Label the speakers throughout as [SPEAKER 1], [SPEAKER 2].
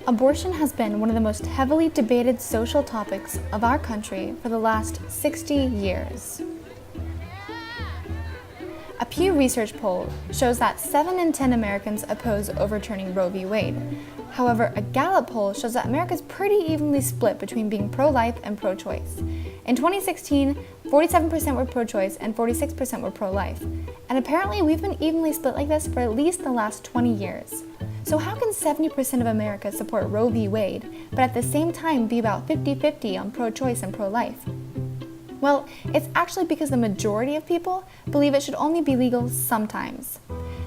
[SPEAKER 1] Abortion has been one of the most heavily debated social topics of our country for the last 60 years. A Pew Research poll shows that 7 in 10 Americans oppose overturning Roe v. Wade. However, a Gallup poll shows that America is pretty evenly split between being pro-life and pro-choice. In 2016, 47% were pro-choice and 46% were pro-life. And apparently we've been evenly split like this for at least the last 20 years. So how can 70% of America support Roe v. Wade, but at the same time be about 50-50 on pro-choice and pro-life? Well, it's actually because the majority of people believe it should only be legal sometimes.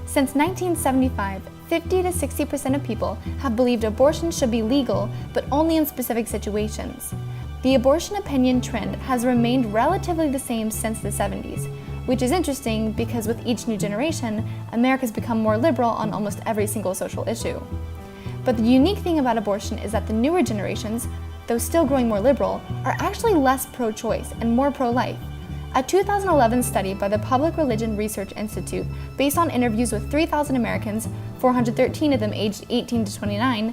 [SPEAKER 1] Since 1975, 50 to 60% of people have believed abortion should be legal, but only in specific situations. The abortion opinion trend has remained relatively the same since the 70s, which is interesting because with each new generation, America's become more liberal on almost every single social issue. But the unique thing about abortion is that the newer generations, though still growing more liberal, are actually less pro-choice and more pro-life. A 2011 study by the Public Religion Research Institute, based on interviews with 3,000 Americans, 413 of them aged 18 to 29,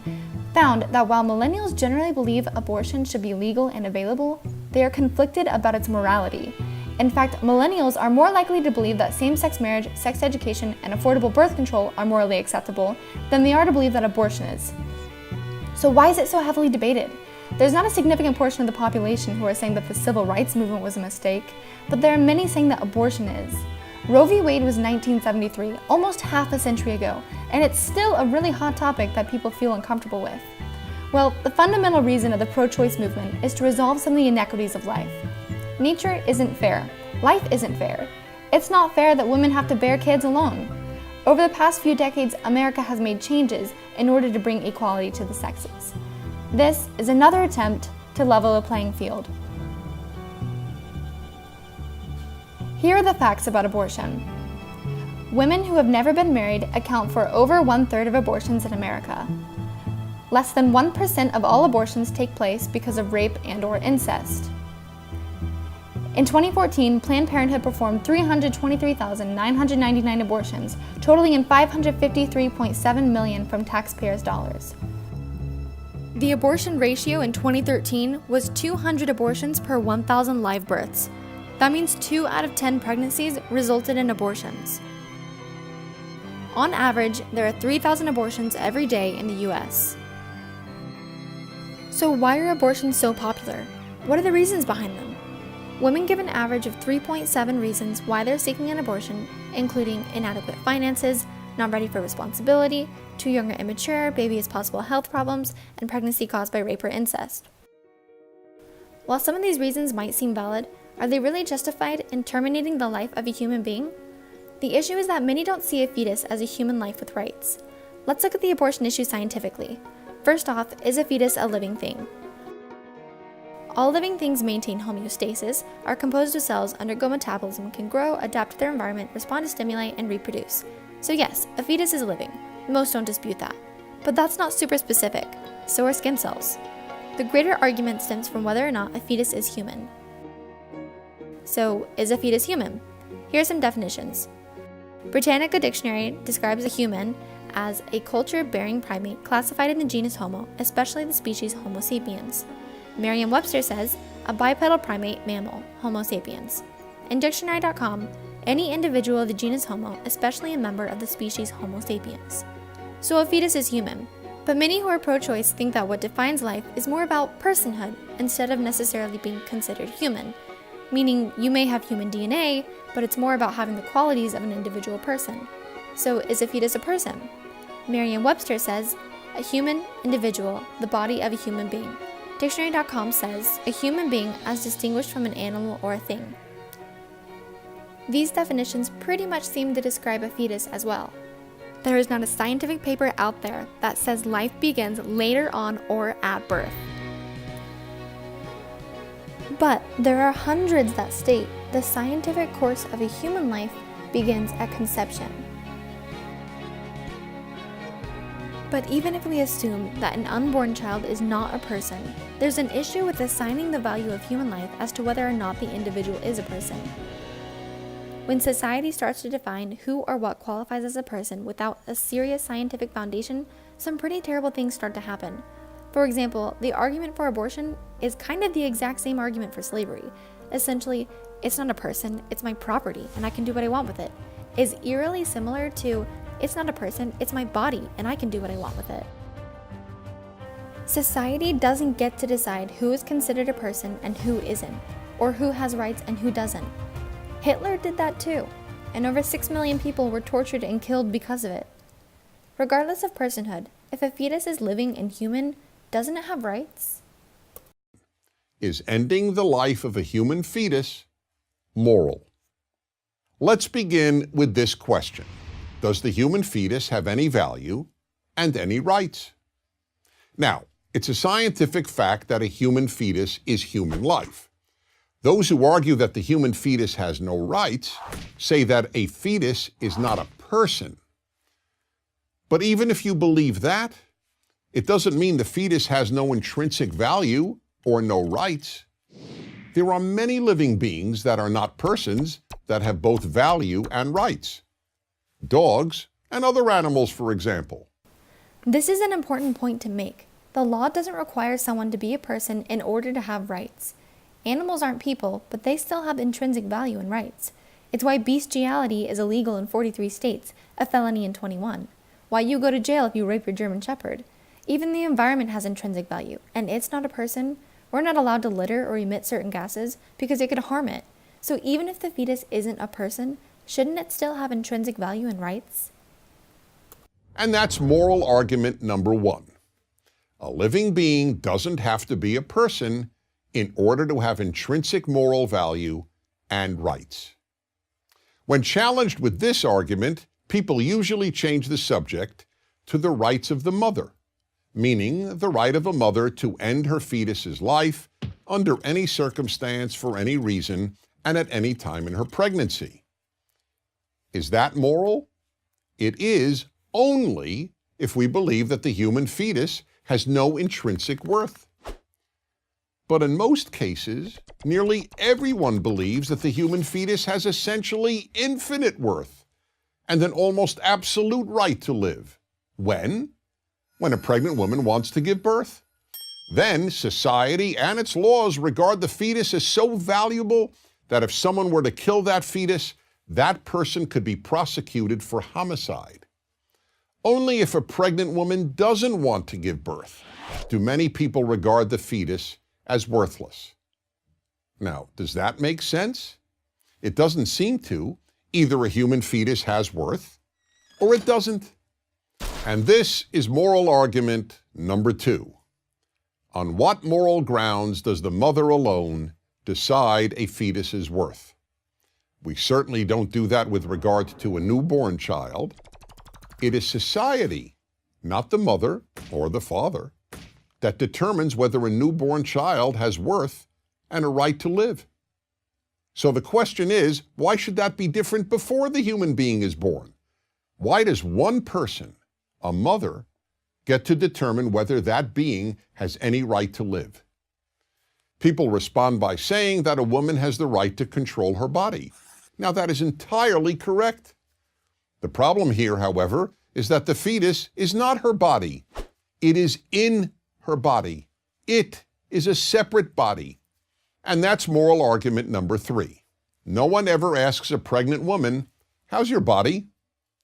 [SPEAKER 1] found that while millennials generally believe abortion should be legal and available, they are conflicted about its morality. In fact, millennials are more likely to believe that same-sex marriage, sex education, and affordable birth control are morally acceptable than they are to believe that abortion is. So why is it so heavily debated? There's not a significant portion of the population who are saying that the civil rights movement was a mistake, but there are many saying that abortion is. Roe v. Wade was 1973, almost half a century ago, and it's still a really hot topic that people feel uncomfortable with. Well, the fundamental reason of the pro-choice movement is to resolve some of the inequities of life. Nature isn't fair. Life isn't fair. It's not fair that women have to bear kids alone. Over the past few decades, America has made changes in order to bring equality to the sexes. This is another attempt to level the playing field. Here are the facts about abortion. Women who have never been married account for over 1/3 of abortions in America. Less than 1% of all abortions take place because of rape and/or incest. In 2014, Planned Parenthood performed 323,999 abortions, totaling in $553.7 million from taxpayers' dollars. The abortion ratio in 2013 was 200 abortions per 1,000 live births. That means 2 out of 10 pregnancies resulted in abortions. On average, there are 3,000 abortions every day in the US. So why are abortions so popular? What are the reasons behind them? Women give an average of 3.7 reasons why they're seeking an abortion, including inadequate finances, not ready for responsibility, too young or immature, baby has possible health problems, and pregnancy caused by rape or incest. While some of these reasons might seem valid, are they really justified in terminating the life of a human being? The issue is that many don't see a fetus as a human life with rights. Let's look at the abortion issue scientifically. First off, is a fetus a living thing? All living things maintain homeostasis, are composed of cells, undergo metabolism, can grow, adapt to their environment, respond to stimuli, and reproduce. So yes, a fetus is living. Most don't dispute that. But that's not super specific. So are skin cells. The greater argument stems from whether or not a fetus is human. So, is a fetus human? Here are some definitions. Britannica Dictionary describes a human as a culture-bearing primate classified in the genus Homo, especially the species Homo sapiens. Merriam-Webster says, a bipedal primate mammal, Homo sapiens. In dictionary.com, any individual of the genus Homo, especially a member of the species Homo sapiens. So a fetus is human, but many who are pro-choice think that what defines life is more about personhood instead of necessarily being considered human, meaning you may have human DNA, but it's more about having the qualities of an individual person. So is a fetus a person? Merriam-Webster says, a human individual, the body of a human being. Dictionary.com says, a human being as distinguished from an animal or a thing. These definitions pretty much seem to describe a fetus as well. There is not a scientific paper out there that says life begins later on or at birth. But there are hundreds that state the scientific course of a human life begins at conception. But even if we assume that an unborn child is not a person, there's an issue with assigning the value of human life as to whether or not the individual is a person. When society starts to define who or what qualifies as a person without a serious scientific foundation, some pretty terrible things start to happen. For example, the argument for abortion is kind of the exact same argument for slavery. Essentially, it's not a person, it's my property, and I can do what I want with it. Is eerily similar to, it's not a person, it's my body, and I can do what I want with it. Society doesn't get to decide who is considered a person and who isn't, or who has rights and who doesn't. Hitler did that too, and over 6 million people were tortured and killed because of it. Regardless of personhood, if a fetus is living and human, doesn't it have rights?
[SPEAKER 2] Is ending the life of a human fetus moral? Let's begin with this question. Does the human fetus have any value and any rights? Now, it's a scientific fact that a human fetus is human life. Those who argue that the human fetus has no rights say that a fetus is not a person. But even if you believe that, it doesn't mean the fetus has no intrinsic value or no rights. There are many living beings that are not persons that have both value and rights. Dogs and other animals, for example.
[SPEAKER 1] This is an important point to make. The law doesn't require someone to be a person in order to have rights. Animals aren't people, but they still have intrinsic value and rights. It's why bestiality is illegal in 43 states, a felony in 21. Why you go to jail if you rape your German Shepherd. Even the environment has intrinsic value, and it's not a person. We're not allowed to litter or emit certain gases because it could harm it. So even if the fetus isn't a person, shouldn't it still have intrinsic value and rights?
[SPEAKER 2] And that's moral argument number one. A living being doesn't have to be a person in order to have intrinsic moral value and rights. When challenged with this argument, people usually change the subject to the rights of the mother, meaning the right of a mother to end her fetus's life under any circumstance, for any reason, and at any time in her pregnancy. Is that moral? It is only if we believe that the human fetus has no intrinsic worth. But in most cases, nearly everyone believes that the human fetus has essentially infinite worth and an almost absolute right to live. When? When a pregnant woman wants to give birth. Then society and its laws regard the fetus as so valuable that if someone were to kill that fetus, that person could be prosecuted for homicide. Only if a pregnant woman doesn't want to give birth do many people regard the fetus as worthless. Now, does that make sense? It doesn't seem to. Either a human fetus has worth or it doesn't. And this is moral argument number two. On what moral grounds does the mother alone decide a fetus's worth? We certainly don't do that with regard to a newborn child. It is society, not the mother or the father, that determines whether a newborn child has worth and a right to live. So the question is, why should that be different before the human being is born? Why does one person, a mother, get to determine whether that being has any right to live? People respond by saying that a woman has the right to control her body. Now, that is entirely correct. The problem here, however, is that the fetus is not her body. It is in her body. It is a separate body. And that's moral argument number three. No one ever asks a pregnant woman, "How's your body?"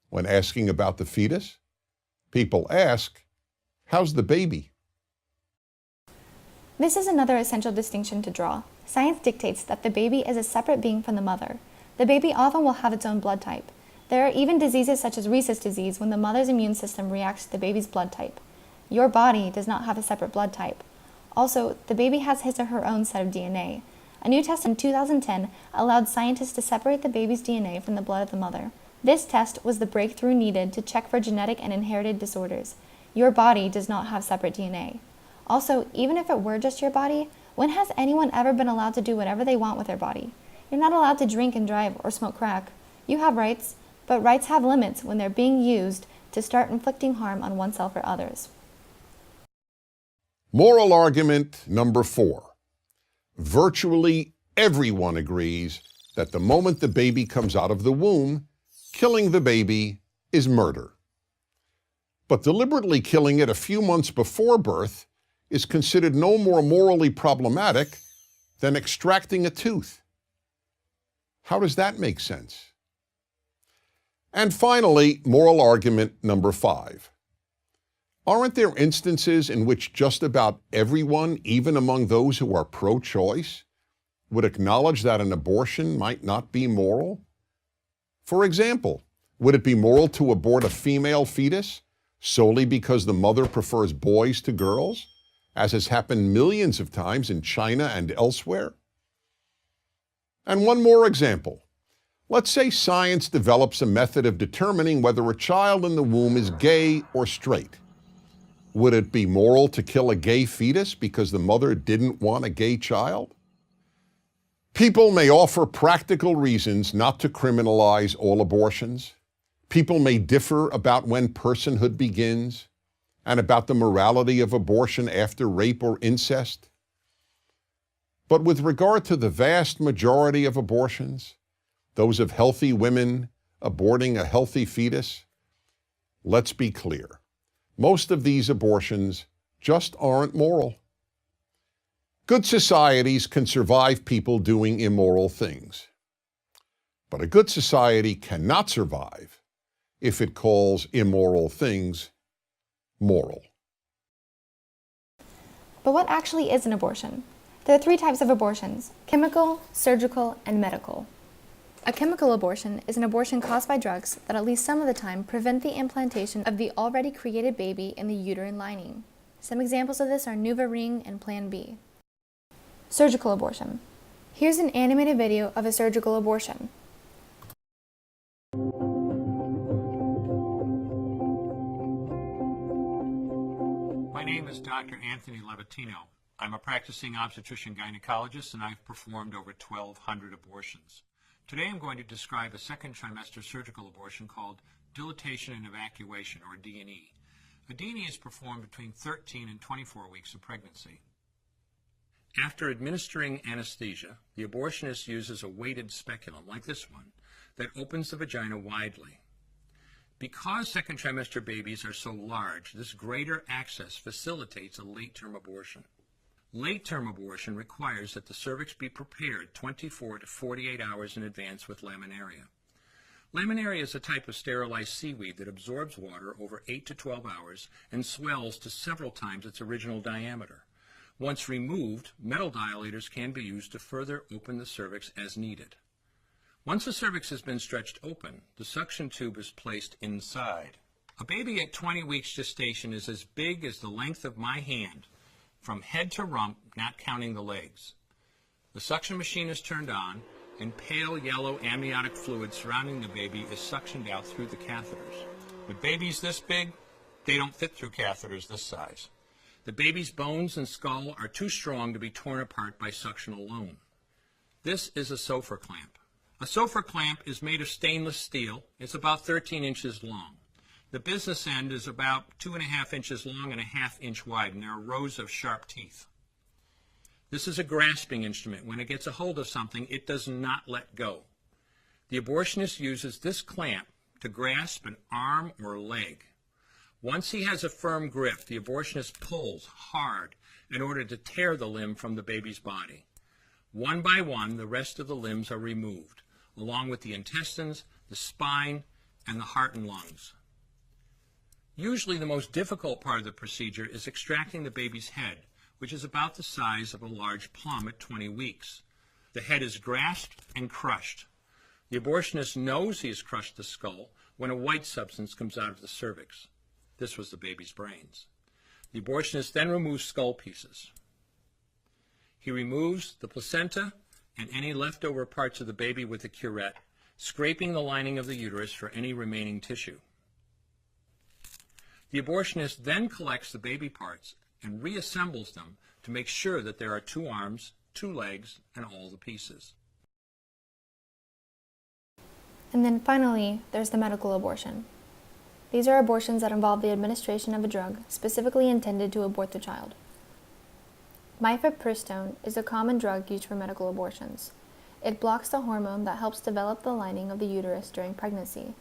[SPEAKER 2] when asking about the fetus. People ask, "How's the baby?"
[SPEAKER 1] This is another essential distinction to draw. Science dictates that the baby is a separate being from the mother. The baby often will have its own blood type. There are even diseases such as rhesus disease when the mother's immune system reacts to the baby's blood type. Your body does not have a separate blood type. Also, the baby has his or her own set of DNA. A new test in 2010 allowed scientists to separate the baby's DNA from the blood of the mother. This test was the breakthrough needed to check for genetic and inherited disorders. Your body does not have separate DNA. Also, even if it were just your body, when has anyone ever been allowed to do whatever they want with their body? You're not allowed to drink and drive or smoke crack. You have rights, but rights have limits when they're being used to start inflicting harm on oneself or others.
[SPEAKER 2] Moral argument number four. Virtually everyone agrees that the moment the baby comes out of the womb, killing the baby is murder. But deliberately killing it a few months before birth is considered no more morally problematic than extracting a tooth. How does that make sense? And finally, moral argument number 5. Aren't there instances in which just about everyone, even among those who are pro-choice, would acknowledge that an abortion might not be moral? For example, would it be moral to abort a female fetus solely because the mother prefers boys to girls, as has happened millions of times in China and elsewhere? And one more example. Let's say science develops a method of determining whether a child in the womb is gay or straight. Would it be moral to kill a gay fetus because the mother didn't want a gay child? People may offer practical reasons not to criminalize all abortions. People may differ about when personhood begins and about the morality of abortion after rape or incest. But with regard to the vast majority of abortions, those of healthy women aborting a healthy fetus, let's be clear. Most of these abortions just aren't moral. Good societies can survive people doing immoral things. But a good society cannot survive if it calls immoral things moral.
[SPEAKER 1] But what actually is an abortion? There are 3 types of abortions: chemical, surgical, and medical. A chemical abortion is an abortion caused by drugs that at least some of the time prevent the implantation of the already created baby in the uterine lining. Some examples of this are NuvaRing and Plan B. Surgical abortion. Here's an animated video of a surgical abortion.
[SPEAKER 3] My name is Dr. Anthony Levatino. I'm a practicing obstetrician-gynecologist, and I've performed over 1,200 abortions. Today I'm going to describe a second trimester surgical abortion called dilatation and evacuation, or D&E. A D&E is performed between 13 and 24 weeks of pregnancy. After administering anesthesia, the abortionist uses a weighted speculum, like this one, that opens the vagina widely. Because second trimester babies are so large, this greater access facilitates a late-term abortion. Late-term abortion requires that the cervix be prepared 24 to 48 hours in advance with laminaria. Laminaria is a type of sterilized seaweed that absorbs water over 8 to 12 hours and swells to several times its original diameter. Once removed, metal dilators can be used to further open the cervix as needed. Once the cervix has been stretched open, the suction tube is placed inside. A baby at 20 weeks gestation is as big as the length of my hand, from head to rump, not counting the legs. The suction machine is turned on, and pale yellow amniotic fluid surrounding the baby is suctioned out through the catheters. With babies this big, they don't fit through catheters this size. The baby's bones and skull are too strong to be torn apart by suction alone. This is a Sofer clamp. A Sofer clamp is made of stainless steel. It's about 13 inches long. The business end is about 2.5 inches long and a 1/2 inch wide, and there are rows of sharp teeth. This is a grasping instrument. When it gets a hold of something, it does not let go. The abortionist uses this clamp to grasp an arm or leg. Once he has a firm grip, the abortionist pulls hard in order to tear the limb from the baby's body. One by one, the rest of the limbs are removed, along with the intestines, the spine, and the heart and lungs. Usually the most difficult part of the procedure is extracting the baby's head, which is about the size of a large plum at 20 weeks. The head is grasped and crushed. The abortionist knows he has crushed the skull when a white substance comes out of the cervix. This was the baby's brains. The abortionist then removes skull pieces. He removes the placenta and any leftover parts of the baby with a curette, scraping the lining of the uterus for any remaining tissue. The abortionist then collects the baby parts and reassembles them to make sure that there are 2 arms, 2 legs, and all the pieces.
[SPEAKER 1] And then finally, there's the medical abortion. These are abortions that involve the administration of a drug specifically intended to abort the child. Mifepristone is a common drug used for medical abortions. It blocks the hormone that helps develop the lining of the uterus during pregnancy.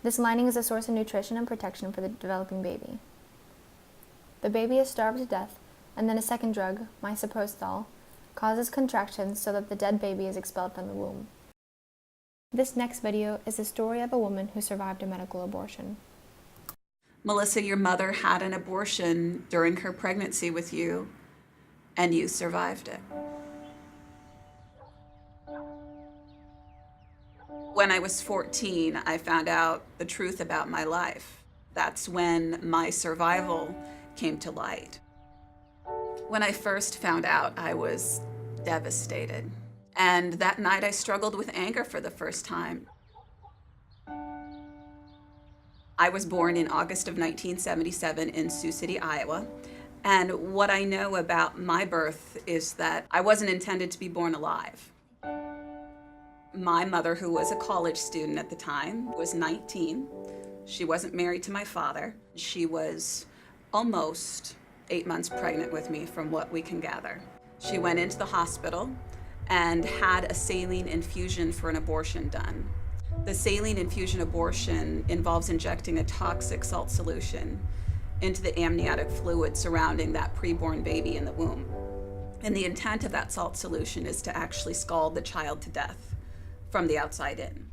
[SPEAKER 1] This lining is a source of nutrition and protection for the developing baby. The baby is starved to death and then a second drug, misoprostol, causes contractions so that the dead baby is expelled from the womb. This next video is the story of a woman who survived a medical abortion.
[SPEAKER 4] Melissa, your mother had an abortion during her pregnancy with you, and you survived it. When I was 14, I found out the truth about my life. That's when my survival came to light. When I first found out, I was devastated. And that night I struggled with anger for the first time. I was born in August of 1977 in Sioux City, Iowa. And what I know about my birth is that I wasn't intended to be born alive. My mother, who was a college student at the time, was 19. She wasn't married to my father. She was almost 8 months pregnant with me, from what we can gather. She went into the hospital and had a saline infusion for an abortion done. The saline infusion abortion involves injecting a toxic salt solution into the amniotic fluid surrounding that preborn baby in the womb. And the intent of that salt solution is to actually scald the child to death from the outside in.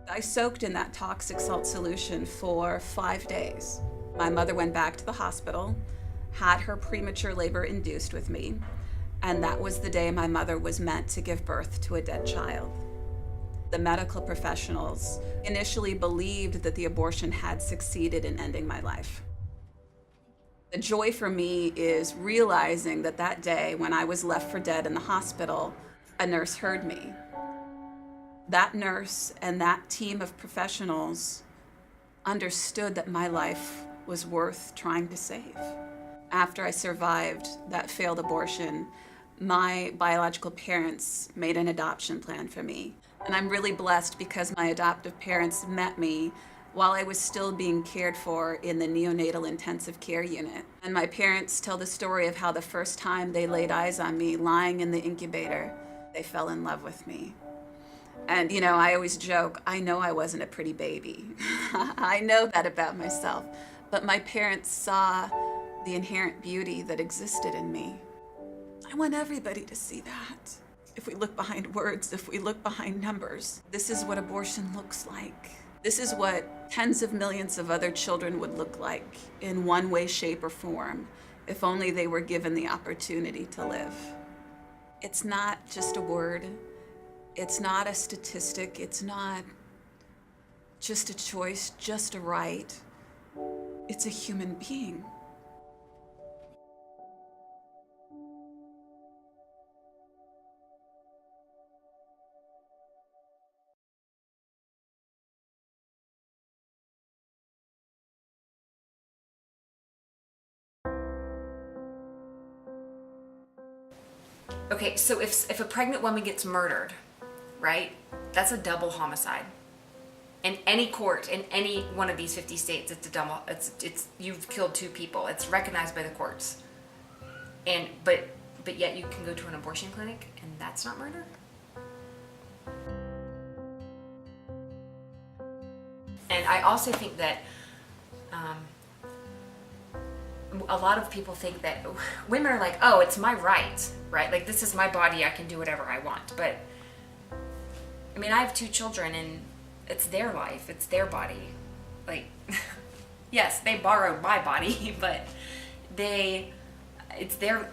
[SPEAKER 4] I soaked in that toxic salt solution for 5 days. My mother went back to the hospital, had her premature labor induced with me, and that was the day my mother was meant to give birth to a dead child. The medical professionals initially believed that the abortion had succeeded in ending my life. The joy for me is realizing that that day when I was left for dead in the hospital, a nurse heard me. That nurse and that team of professionals understood that my life was worth trying to save. After I survived that failed abortion, my biological parents made an adoption plan for me. And I'm really blessed because my adoptive parents met me while I was still being cared for in the neonatal intensive care unit. And my parents tell the story of how the first time they laid eyes on me lying in the incubator, they fell in love with me. And you know, I always joke, I know I wasn't a pretty baby. I know that about myself. But my parents saw the inherent beauty that existed in me. I want everybody to see that. If we look behind words, if we look behind numbers, this is what abortion looks like. This is what tens of millions of other children would look like in one way, shape, or form, if only they were given the opportunity to live. It's not just a word. It's not a statistic. It's not just a choice, just a right. It's a human being.
[SPEAKER 5] Okay, so if a pregnant woman gets murdered, right, that's a double homicide. In any court, in any one of these 50 states, it's a double. It's you've killed two people. It's recognized by the courts. And but yet you can go to an abortion clinic and that's not murder. And I also think that a lot of people think that women are like, oh, it's my right, right? Like, this is my body, I can do whatever I want. But, I mean, I have 2 children, and it's their life, it's their body. Like, yes, they borrowed my body, but it's their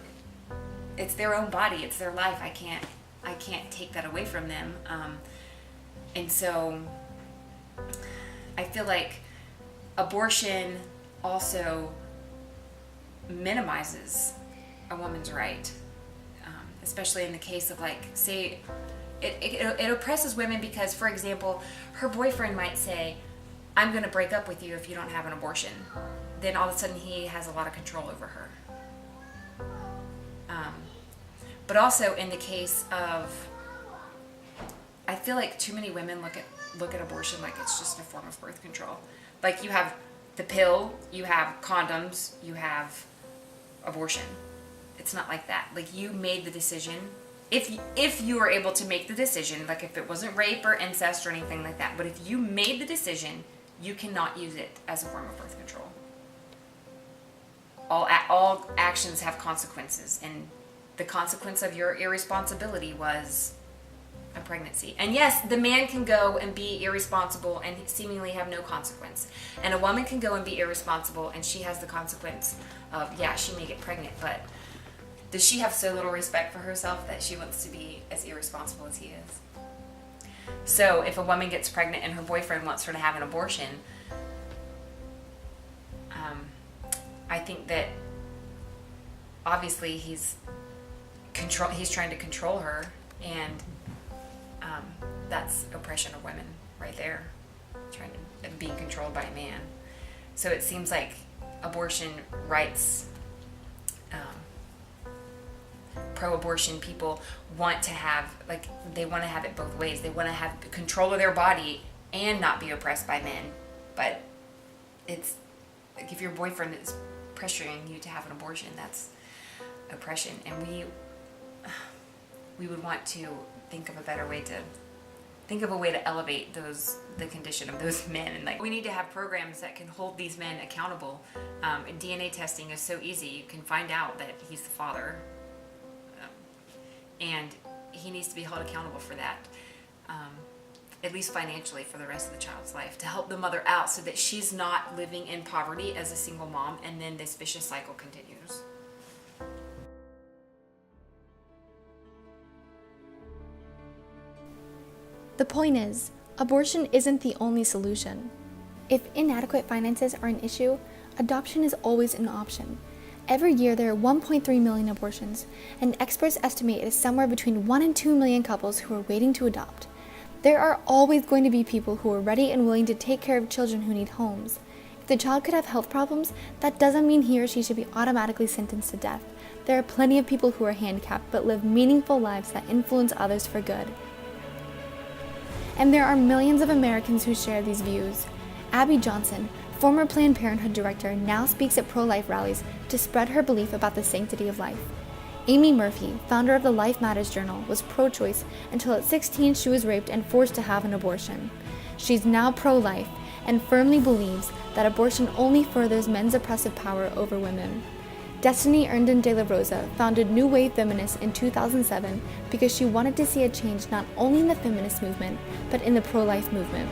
[SPEAKER 5] own body, it's their life. I can't take that away from them. And so, I feel like abortion also minimizes a woman's right, especially in the case of, like, say, it oppresses women because, for example, her boyfriend might say, I'm going to break up with you if you don't have an abortion. Then all of a sudden he has a lot of control over her. But also in the case of, I feel like too many women look at abortion like it's just a form of birth control. Like, you have the pill, you have condoms, you have abortion. It's not like that. Like, you made the decision. If you were able to make the decision, like if it wasn't rape or incest or anything like that, but if you made the decision, you cannot use it as a form of birth control. all actions have consequences, and the consequence of your irresponsibility was a pregnancy. And yes, the man can go and be irresponsible and seemingly have no consequence, and a woman can go and be irresponsible and she has the consequence of, yeah, she may get pregnant, but does she have so little respect for herself that she wants to be as irresponsible as he is? So if a woman gets pregnant and her boyfriend wants her to have an abortion, I think that obviously he's trying to control her, and that's oppression of women right there, being controlled by a man. So it seems like abortion rights, pro-abortion people want to have, they want to have it both ways. They want to have control of their body and not be oppressed by men. But it's like, if your boyfriend is pressuring you to have an abortion, that's oppression. And we would want to think of a way to elevate the condition of those men. And we need to have programs that can hold these men accountable. DNA testing is so easy. You can find out that he's the father, and he needs to be held accountable for that, at least financially, for the rest of the child's life, to help the mother out so that she's not living in poverty as a single mom, and then this vicious cycle continues.
[SPEAKER 1] The point is, abortion isn't the only solution. If inadequate finances are an issue, adoption is always an option. Every year there are 1.3 million abortions, and experts estimate it is somewhere between 1 and 2 million couples who are waiting to adopt. There are always going to be people who are ready and willing to take care of children who need homes. If the child could have health problems, that doesn't mean he or she should be automatically sentenced to death. There are plenty of people who are handicapped but live meaningful lives that influence others for good. And there are millions of Americans who share these views. Abby Johnson, former Planned Parenthood director, now speaks at pro-life rallies to spread her belief about the sanctity of life. Amy Murphy, founder of the Life Matters Journal, was pro-choice until at 16 she was raped and forced to have an abortion. She's now pro-life and firmly believes that abortion only furthers men's oppressive power over women. Destiny Erndon de la Rosa founded New Wave Feminists in 2007 because she wanted to see a change not only in the feminist movement, but in the pro-life movement.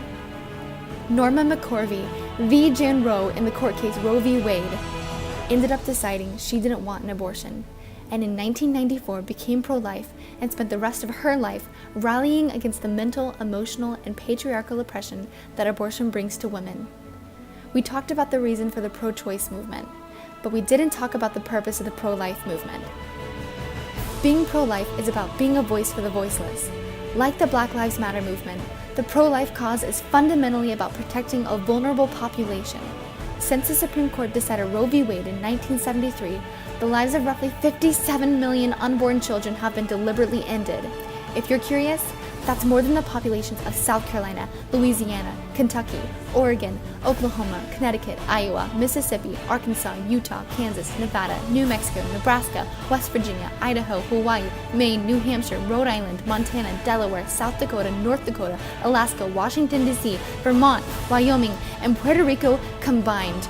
[SPEAKER 1] Norma McCorvey, the Jan Roe in the court case Roe v. Wade, ended up deciding she didn't want an abortion, and in 1994 became pro-life and spent the rest of her life rallying against the mental, emotional, and patriarchal oppression that abortion brings to women. We talked about the reason for the pro-choice movement, but we didn't talk about the purpose of the pro-life movement. Being pro-life is about being a voice for the voiceless. Like the Black Lives Matter movement, the pro-life cause is fundamentally about protecting a vulnerable population. Since the Supreme Court decided Roe v. Wade in 1973, the lives of roughly 57 million unborn children have been deliberately ended. If you're curious, that's more than the populations of South Carolina, Louisiana, Kentucky, Oregon, Oklahoma, Connecticut, Iowa, Mississippi, Arkansas, Utah, Kansas, Nevada, New Mexico, Nebraska, West Virginia, Idaho, Hawaii, Maine, New Hampshire, Rhode Island, Montana, Delaware, South Dakota, North Dakota, Alaska, Washington, D.C., Vermont, Wyoming, and Puerto Rico combined.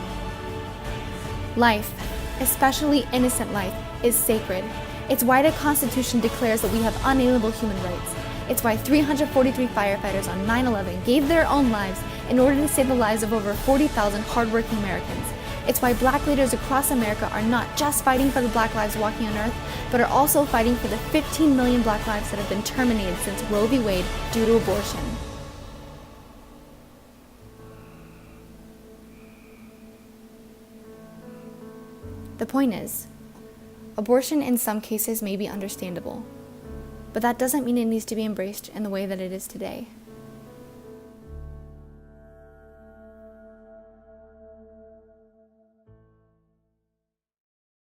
[SPEAKER 1] Life, especially innocent life, is sacred. It's why the Constitution declares that we have unalienable human rights. It's why 343 firefighters on 9/11 gave their own lives in order to save the lives of over 40,000 hardworking Americans. It's why Black leaders across America are not just fighting for the Black lives walking on Earth, but are also fighting for the 15 million Black lives that have been terminated since Roe v. Wade due to abortion. The point is, abortion in some cases may be understandable, but that doesn't mean it needs to be embraced in the way that it is today.